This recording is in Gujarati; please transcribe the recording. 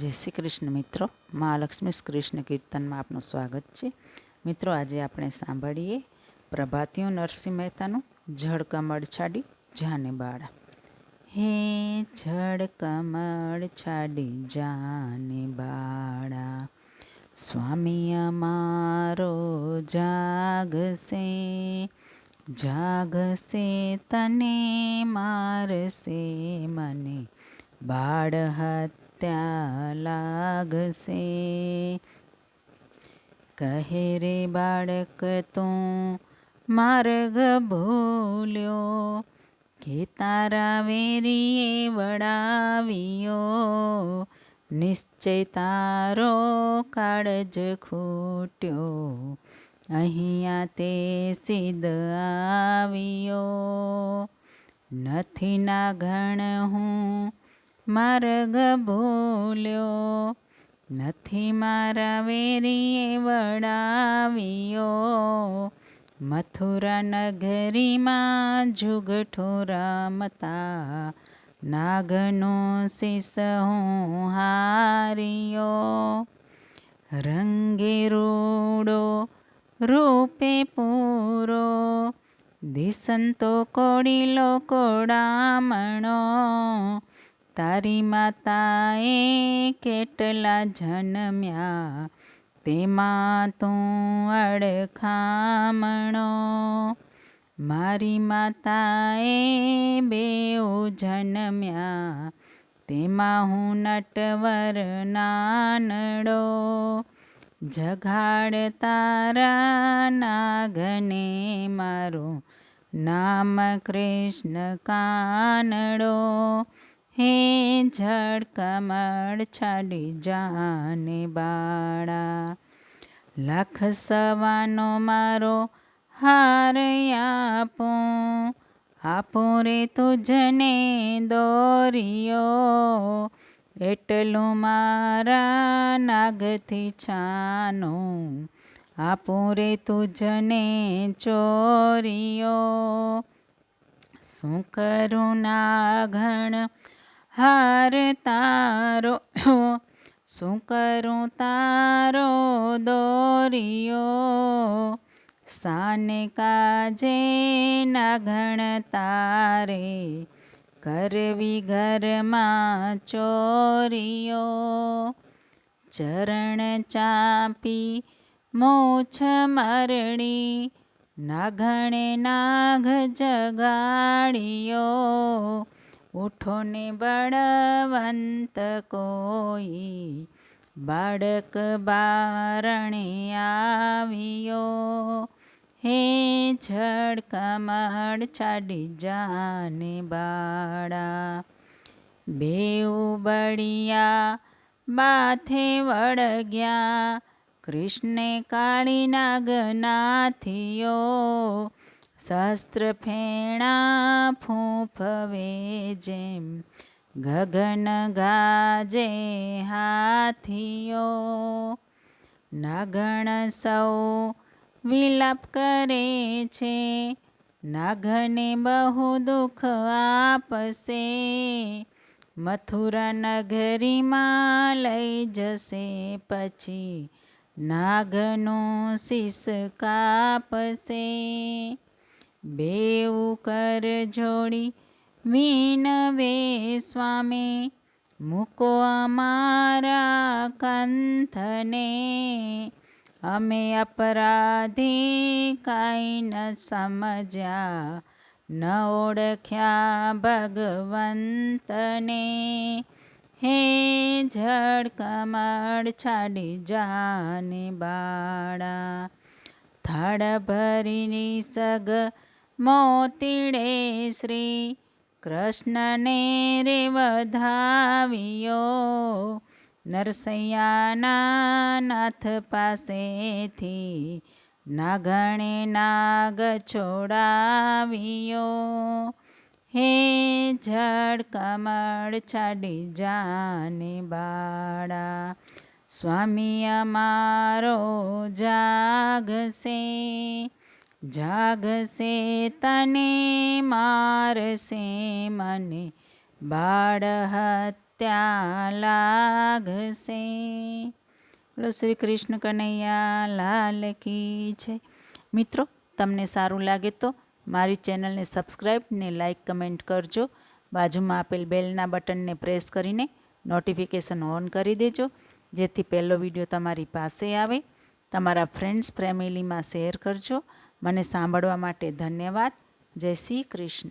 જય શ્રી કૃષ્ણ મિત્રો, મહાલક્ષ્મી કૃષ્ણ કીર્તનમાં આપનું સ્વાગત છે. મિત્રો, આજે આપણે સાંભળીએ પ્રભાતિયું નરસિંહ મહેતાનું જળ કમળ છાડી જાને બાળા. હે જળ કમળ છાડી જાને બાળા, સ્વામી અમારો જાગશે, જાગશે તને મારશે મને, બાળ ત્યાં લાગશે. કહે રે બાળક તું માર્ગ ભૂલ્યો, કે તારા વેરીએ વડાવ્યો, નિશ્ચય તારો કાળજ ખૂટ્યો, અહીંયા તે સિદ્ધ આવ્યો. નથી ના ઘણ હું માર્ગ ભૂલ્યો, નથી મારા વેરીએ વડાવ્યો, મથુરા નગરીમાં જુગઠો રમતા, નાગનો શીશ હું હાર્યો. રંગે રૂડો રૂપે પૂરો, દિસંતો કોડીલો કોડામણો, તારી માતાએ કેટલા જન્મ્યા, તેમાં તું અડખામણો. મારી માતાએ બેઉ જન્મ્યા, તેમાં હું નટવર નાનડો. જગાડ તારા નાગને મારું નામ કૃષ્ણ કાનડો. હે જળ કમળ છાડી જાને બાળા, લાખ સવાનો મારો હાર આપું, આપું રે તુજને દોરિયો, એટલું મારા નાગથી છાનું, આપું રે તુજને ચોરિયો. શું કરું નાગણ હાર તારો, શું કરું તારો દોરિયો, સાને કાજે નાગણ તારે, કરવી ઘરમાં ચોરિયો. ચરણ ચાપી મોછ મરડી, નાગણે નાગ જગાડ્યો, ઉઠો ને બળવંત કોઈ, બાળક બારણે આવ્યો. હે જળ કમળ છાડી જાને બાળા, બેઉ બળિયા બાથે વળગ્યા, કૃષ્ણે કાળી નાગ નાથીઓ, શસ્ત્ર ફેણા ફૂંફવે જેમ, ગગન ગાજે હાથીઓ. નાગણ સૌ વિલાપ કરે છે, નાગને બહુ દુઃખ આપશે, મથુરા નગરીમાં લઈ જશે પછી, નાગનું શીશ કાપશે. બેઉ કર જોડી વિનવે સ્વામી, મૂકો અમારા કંથને, અમે અપરાધી કાંઈ ન સમજ્યા, ન ઓળખ્યા ભગવંતને. હે જળ કમળ છાડી જાને બાળા, થાળ ભરીની સગ મોતીડે શ્રી કૃષ્ણને રે વધાવ્યો, નરસૈયાના નાથ પાસેથી નાગણે નાગ છોડાવ્યો. હે જળ કમળ છાડી જાને બાળા, સ્વામી અમારો જાગશે, જાગશે તને મારશે મને, બાળ ત્યાં લાગશે. બોલો શ્રી કૃષ્ણ કનૈયા લાલ કી છે. મિત્રો, તમને સારું લાગે તો મારી ચેનલને સબસ્ક્રાઈબ ને લાઈક કમેન્ટ કરજો. બાજુમાં આપેલ બેલના બટનને પ્રેસ કરીને નોટિફિકેશન ઓન કરી દેજો, જેથી પહેલો વિડીયો તમારી પાસે આવે. તમારા ફ્રેન્ડ્સ ફેમિલીમાં શેર કરજો. મને સાંભળવા માટે ધન્યવાદ. જય શ્રી કૃષ્ણ.